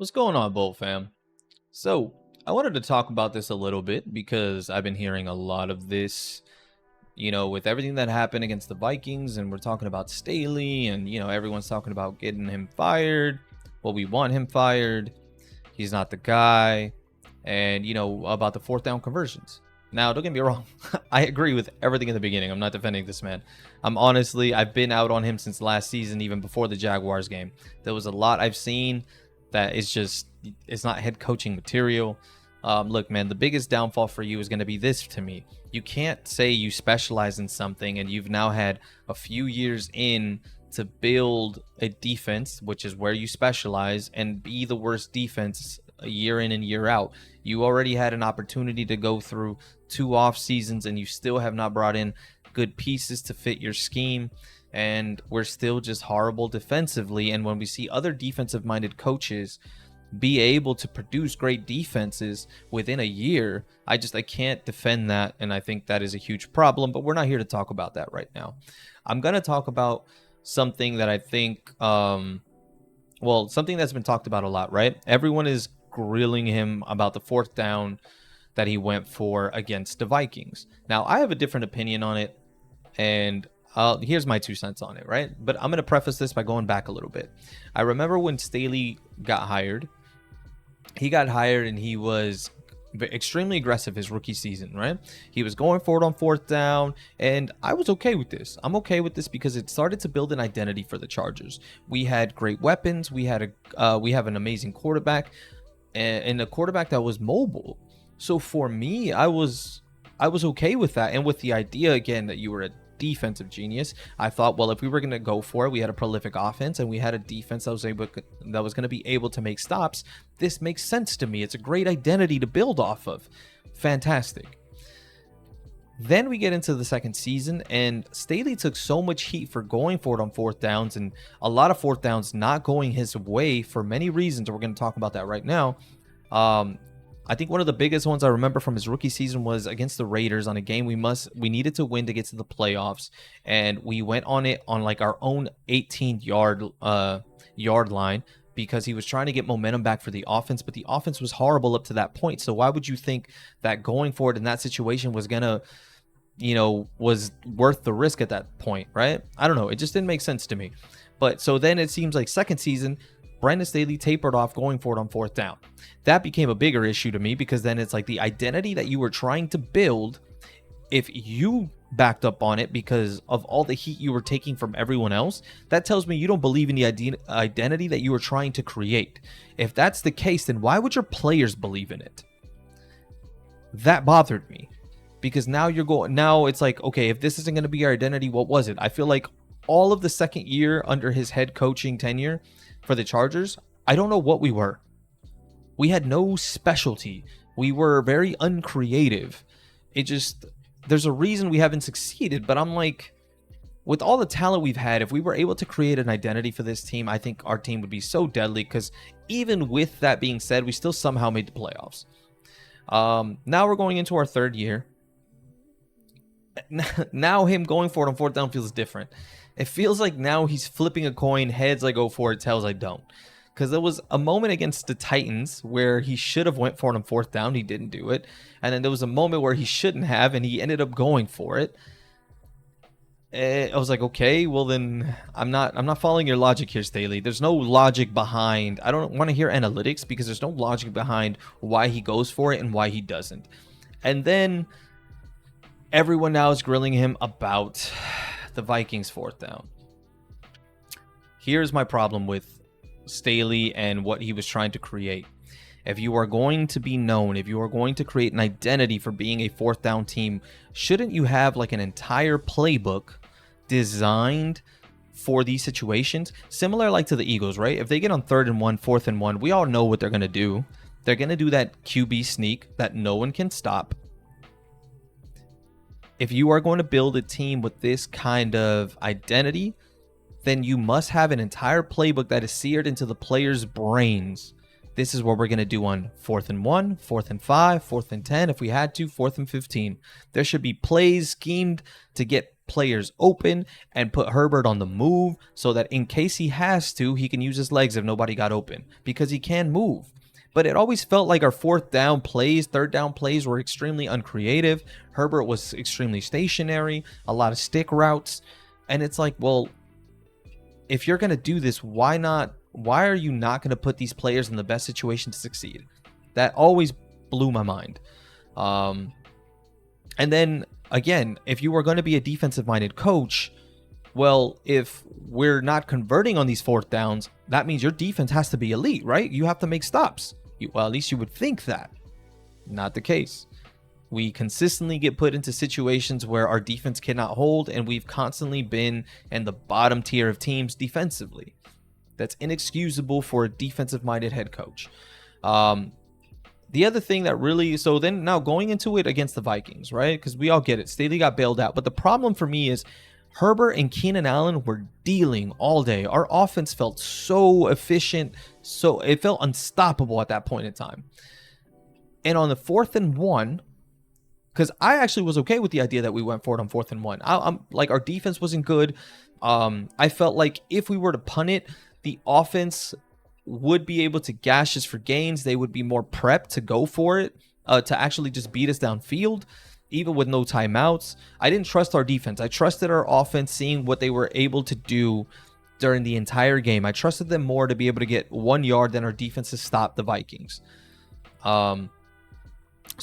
What's going on, Bolt fam? So, I wanted to talk about this a little bit because I've been hearing a lot of this, with everything that happened against the Vikings, and we're talking about Staley, and, everyone's talking about getting him fired. Well, we want him fired. He's not the guy. And, about the fourth down conversions. Now, don't get me wrong. I agree with everything in the beginning. I'm not defending this man. I've been out on him since last season, even before the Jaguars game. There was a lot I've seen that it's not head coaching material. Look, man, the biggest downfall for you is going to be this to me. You can't say you specialize in something and you've now had a few years in to build a defense, which is where you specialize, and be the worst defense a year in and year out. You already had an opportunity to go through 2 off seasons and you still have not brought in good pieces to fit your scheme. And we're still just horrible defensively. And when we see other defensive minded coaches be able to produce great defenses within a year, I can't defend that. And I think that is a huge problem, but we're not here to talk about that right now. I'm going to talk about something that I think, something that's been talked about a lot, right? Everyone is grilling him about the fourth down that he went for against the Vikings. Now, I have a different opinion on it, and here's my 2 cents on it, right? But I'm going to preface this by going back a little bit. I remember when Staley got hired. He got hired and he was extremely aggressive his rookie season, right? He was going for it on fourth down, and I was okay with this. I'm okay with this because it started to build an identity for the Chargers. We had great weapons. We have an amazing quarterback, and a quarterback that was mobile. So for me, I was okay with that, and with the idea again that you were a defensive genius. I thought, well, if we were going to go for it, we had a prolific offense and we had a defense that was going to be able to make stops. This makes sense to me. It's a great identity to build off of. Fantastic. Then we get into the second season, and Staley took so much heat for going for it on fourth downs, and a lot of fourth downs not going his way for many reasons. We're going to talk about that right now. I think one of the biggest ones I remember from his rookie season was against the Raiders on a game we needed to win to get to the playoffs, and we went on it on like our own 18-yard line because he was trying to get momentum back for the offense, but the offense was horrible up to that point. So why would you think that going for it in that situation was gonna, was worth the risk at that point, right? I don't know. It just didn't make sense to me. But so then it seems like second season, Brandon Staley tapered off going for it on fourth down. That became a bigger issue to me because then it's like the identity that you were trying to build, if you backed up on it because of all the heat you were taking from everyone else, that tells me you don't believe in the identity that you were trying to create. If that's the case, then why would your players believe in it? That bothered me because now it's like, okay, if this isn't going to be our identity, what was it? I feel like all of the second year under his head coaching tenure for the Chargers, I don't know what we were. We had no specialty. We were very uncreative. There's a reason we haven't succeeded, but I'm like, with all the talent we've had, if we were able to create an identity for this team, I think our team would be so deadly, because even with that being said, we still somehow made the playoffs. Now we're going into our third year. Now him going for it on fourth down feels different. It feels like now he's flipping a coin. Heads I go for it, tails I don't. Because there was a moment against the Titans where he should have went for it on fourth down. He didn't do it. And then there was a moment where he shouldn't have, and he ended up going for it. I was like, okay, well then I'm not following your logic here, Staley. There's no logic behind. I don't want to hear analytics because there's no logic behind why he goes for it and why he doesn't. And then everyone now is grilling him about the Vikings fourth down. Here's my problem with Staley and what he was trying to create. If you are going to be known, if you are going to create an identity for being a fourth down team, shouldn't you have like an entire playbook designed for these situations? Similar like to the Eagles, right? If they get on 3rd and 1, 4th and 1, we all know what they're going to do. They're going to do that QB sneak that no one can stop. If you are going to build a team with this kind of identity, then you must have an entire playbook that is seared into the players' brains. This is what we're going to do on 4th and 1, 4th and 5, 4th and 10, if we had to, 4th and 15. There should be plays schemed to get players open and put Herbert on the move so that in case he has to, he can use his legs if nobody got open because he can move. But it always felt like our third down plays were extremely uncreative. Herbert was extremely stationary, a lot of stick routes. And it's like, well, if you're going to do this, why are you not going to put these players in the best situation to succeed? That always blew my mind. And then again, if you were going to be a defensive minded coach, well, if we're not converting on these fourth downs, that means your defense has to be elite, right? You have to make stops. Well, at least you would think that. Not the case. We consistently get put into situations where our defense cannot hold, and we've constantly been in the bottom tier of teams defensively. That's inexcusable for a defensive-minded head coach. The other thing that really... So then now going into it against the Vikings, right? Because we all get it. Staley got bailed out. But the problem for me is Herbert and Keenan Allen were dealing all day. Our offense felt so efficient. So it felt unstoppable at that point in time. And on the 4th and 1... Because I actually was okay with the idea that we went for it on 4th and 1. I'm like, our defense wasn't good. I felt like if we were to punt it, the offense would be able to gash us for gains. They would be more prepped to go for it, to actually just beat us downfield, even with no timeouts. I didn't trust our defense. I trusted our offense, seeing what they were able to do during the entire game. I trusted them more to be able to get 1 yard than our defense to stop the Vikings. So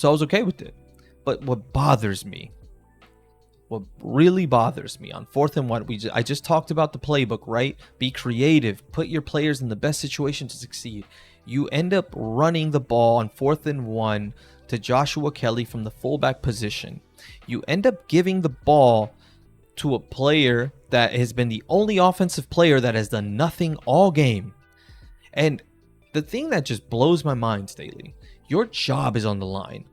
I was okay with it. But what bothers me, what really bothers me on 4th and 1, I just talked about the playbook, right? Be creative. Put your players in the best situation to succeed. You end up running the ball on 4th and 1 to Joshua Kelly from the fullback position. You end up giving the ball to a player that has been the only offensive player that has done nothing all game. And the thing that just blows my mind, Staley, your job is on the line.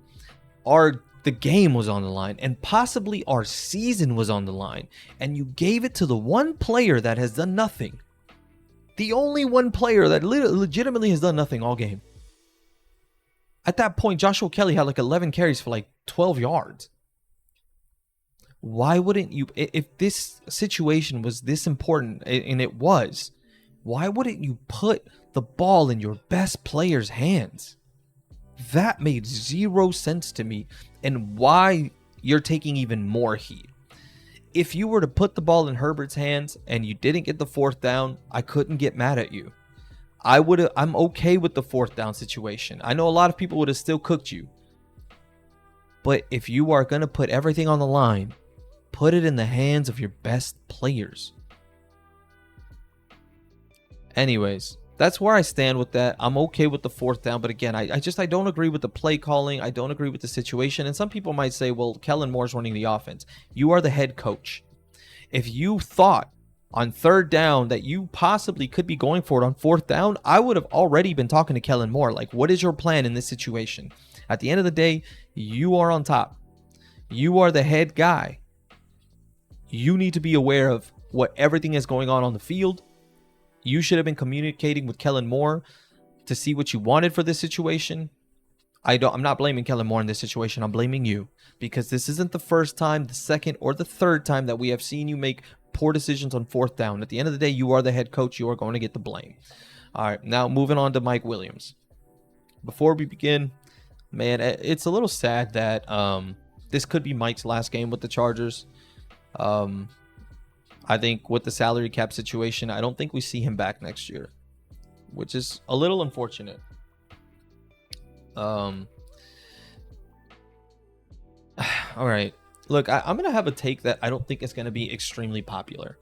The game was on the line, and possibly our season was on the line, and you gave it to the one player that has done nothing. The only one player that legitimately has done nothing all game. At that point, Joshua Kelly had like 11 carries for like 12 yards. Why wouldn't you, if this situation was this important, and it was, why wouldn't you put the ball in your best player's hands? That made zero sense to me, and why you're taking even more heat. If you were to put the ball in Herbert's hands and you didn't get the 4th down, I couldn't get mad at you. I'm okay with the 4th down situation. I know a lot of people would have still cooked you. But if you are going to put everything on the line, put it in the hands of your best players. Anyways, that's where I stand with that. I'm okay with the 4th down, but again, I don't agree with the play calling. I don't agree with the situation. And some people might say, well, Kellen Moore's running the offense. You are the head coach. If you thought on 3rd down that you possibly could be going for it on 4th down, I would have already been talking to Kellen Moore. Like, what is your plan in this situation? At the end of the day, you are on top. You are the head guy. You need to be aware of what everything is going on the field. You should have been communicating with Kellen Moore to see what you wanted for this situation. I'm not blaming Kellen Moore in this situation. I'm blaming you, because this isn't the first time, the second, or the third time that we have seen you make poor decisions on 4th down. At the end of the day, you are the head coach. You are going to get the blame. All right, now moving on to Mike Williams. Before we begin, man, it's a little sad that this could be Mike's last game with the Chargers. I think with the salary cap situation, I don't think we see him back next year, which is a little unfortunate. All right. Look, I'm going to have a take that I don't think is going to be extremely popular.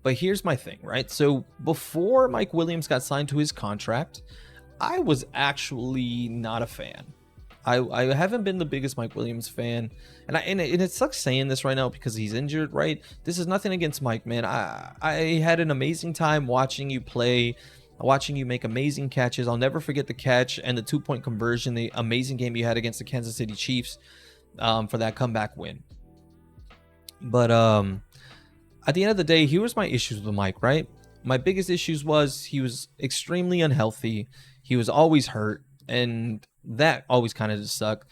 But here's my thing, right? So before Mike Williams got signed to his contract, I was actually not a fan. I haven't been the biggest Mike Williams fan, and it sucks saying this right now because he's injured, right? This is nothing against Mike, man. I had an amazing time watching you play, watching you make amazing catches. I'll never forget the catch and the 2-point conversion, the amazing game you had against the Kansas City Chiefs for that comeback win. But at the end of the day, here was my issues with Mike, right? My biggest issues was he was extremely unhealthy. He was always hurt, and that always kind of just sucked.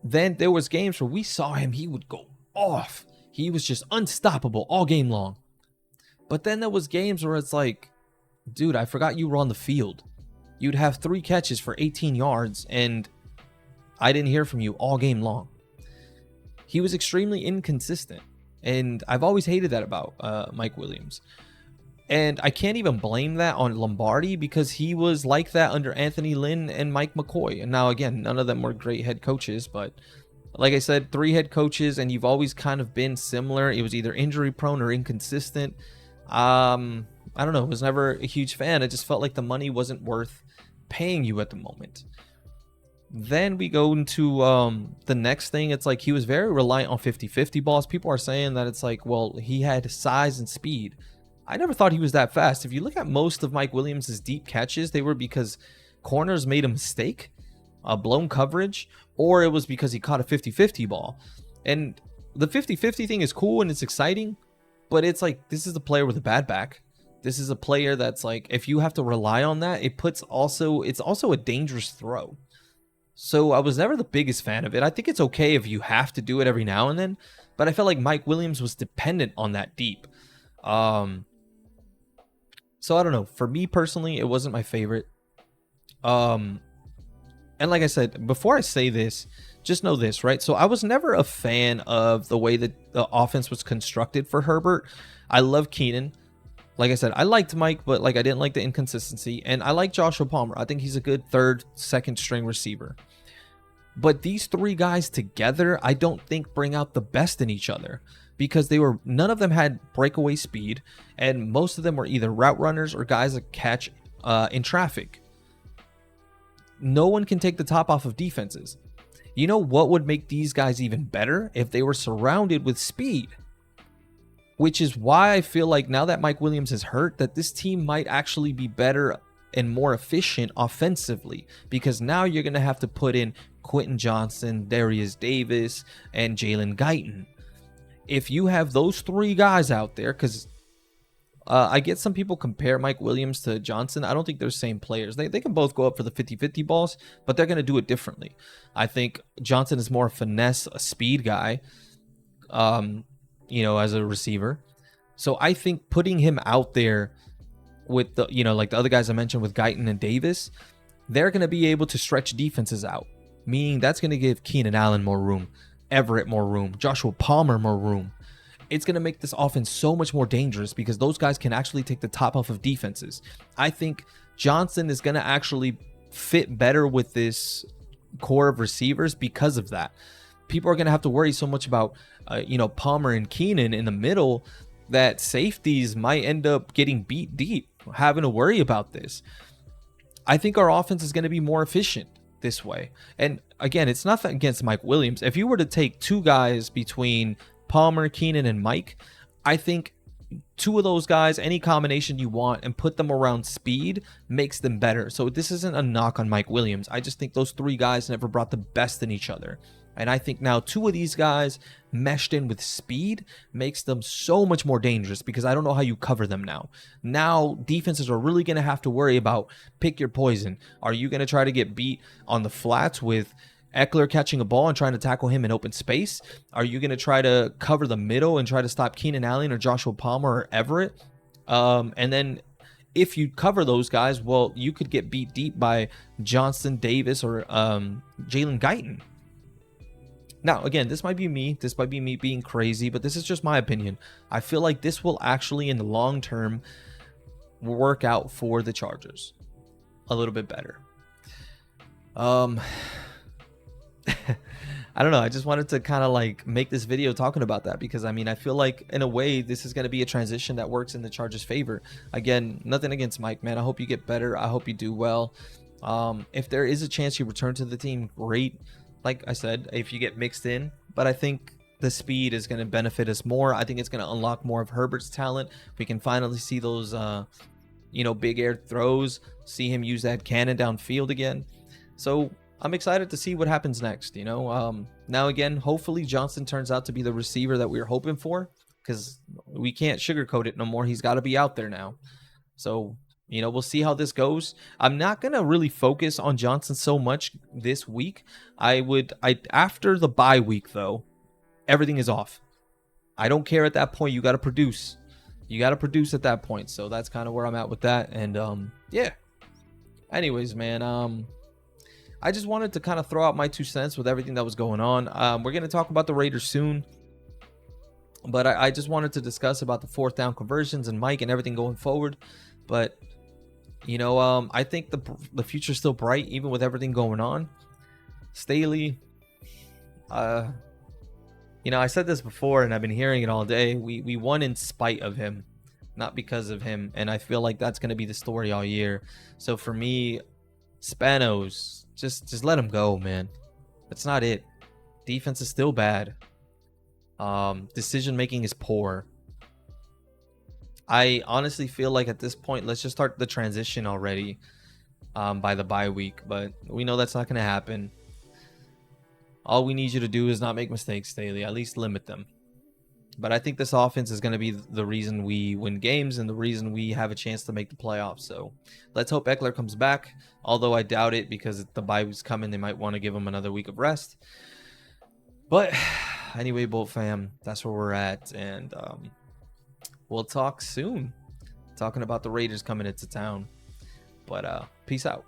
Then there was games where we saw him, he would go off. He was just unstoppable all game long. But then there was games where it's like, dude, I forgot you were on the field. You'd have 3 catches for 18 yards, and I didn't hear from you all game long. He was extremely inconsistent, and I've always hated that about Mike Williams. And I can't even blame that on Lombardi, because he was like that under Anthony Lynn and Mike McCoy. And now, again, none of them were great head coaches, but like I said, 3 head coaches, and you've always kind of been similar. It was either injury prone or inconsistent. I don't know. I was never a huge fan. I just felt like the money wasn't worth paying you at the moment. Then we go into the next thing. It's like he was very reliant on 50-50 balls. People are saying that it's like, well, he had size and speed. I never thought he was that fast. If you look at most of Mike Williams' deep catches, they were because corners made a mistake, a blown coverage, or it was because he caught a 50-50 ball. And the 50-50 thing is cool and it's exciting, but it's like, this is a player with a bad back. This is a player that's like, if you have to rely on that, it's also a dangerous throw. So I was never the biggest fan of it. I think it's okay if you have to do it every now and then, but I felt like Mike Williams was dependent on that deep. So I don't know. For me personally, it wasn't my favorite. And like I said, before I say this, just know this, right? So I was never a fan of the way that the offense was constructed for Herbert. I love Keenan. Like I said, I liked Mike, but like I didn't like the inconsistency. And I like Joshua Palmer. I think he's a good third, second string receiver. But these 3 guys together, I don't think bring out the best in each other, because none of them had breakaway speed, and most of them were either route runners or guys that catch in traffic. No one can take the top off of defenses. You know what would make these guys even better? If they were surrounded with speed. Which is why I feel like now that Mike Williams is hurt, that this team might actually be better and more efficient offensively, because now you're going to have to put in Quentin Johnson, Darius Davis, and Jalen Guyton. If you have those 3 guys out there, because I get some people compare Mike Williams to Johnson. I don't think they're the same players. They can both go up for the 50-50 balls, but they're going to do it differently. I think Johnson is more a finesse, a speed guy, as a receiver. So I think putting him out there with the, like the other guys I mentioned with Guyton and Davis, they're going to be able to stretch defenses out, meaning that's going to give Keenan Allen more room, Everett more room, Joshua Palmer more room. It's going to make this offense so much more dangerous because those guys can actually take the top off of defenses. I think Johnson is going to actually fit better with this core of receivers because of that. People are going to have to worry so much about, Palmer and Keenan in the middle, that safeties might end up getting beat deep, having to worry about this. I think our offense is going to be more efficient this way. And again, it's nothing against Mike Williams. If you were to take 2 guys between Palmer, Keenan, and Mike, I think 2 of those guys, any combination you want, and put them around speed makes them better. So this isn't a knock on Mike Williams. I just think those 3 guys never brought the best in each other. And I think now 2 of these guys meshed in with speed makes them so much more dangerous, because I don't know how you cover them now. Now defenses are really going to have to worry about pick your poison. Are you going to try to get beat on the flats with Eckler catching a ball and trying to tackle him in open space? Are you going to try to cover the middle and try to stop Keenan Allen or Joshua Palmer or Everett? And then if you cover those guys, well, you could get beat deep by Johnson, Davis, or Jalen Guyton. Now, again, this might be me. This might be me being crazy, but this is just my opinion. I feel like this will actually, in the long term, work out for the Chargers a little bit better. I don't know. I just wanted to kind of like make this video talking about that, because I feel like in a way this is going to be a transition that works in the Chargers' favor. Again, nothing against Mike, man. I hope you get better. I hope you do well. If there is a chance you return to the team, great. Like I said, if you get mixed in, but I think the speed is going to benefit us more. I think it's going to unlock more of Herbert's talent. We can finally see those, big air throws, see him use that cannon downfield again. So I'm excited to see what happens next. Now again, hopefully Johnson turns out to be the receiver that we were hoping for, because we can't sugarcoat it no more. He's got to be out there now. So we'll see how this goes. I'm not going to really focus on Johnson so much this week. After the bye week, though, everything is off. I don't care at that point. You got to produce. You got to produce at that point. So that's kind of where I'm at with that. And yeah. Anyways, man, I just wanted to kind of throw out my 2 cents with everything that was going on. We're going to talk about the Raiders soon. But I just wanted to discuss about the 4th down conversions and Mike and everything going forward. But, you know, I think the future's still bright, even with everything going on. Staley, you know, I said this before and I've been hearing it all day. We won in spite of him, not because of him. And I feel like that's going to be the story all year. So for me, Spanos, just let him go, man. That's not it. Defense is still bad. Decision making is poor. I honestly feel like at this point, let's just start the transition already by the bye week. But we know that's not going to happen. All we need you to do is not make mistakes, Staley. At least limit them. But I think this offense is going to be the reason we win games and the reason we have a chance to make the playoffs. So let's hope Eckler comes back. Although I doubt it because the bye week's coming. They might want to give him another week of rest. But anyway, Bolt fam, that's where we're at. And we'll talk soon. Talking about the Raiders coming into town. But peace out.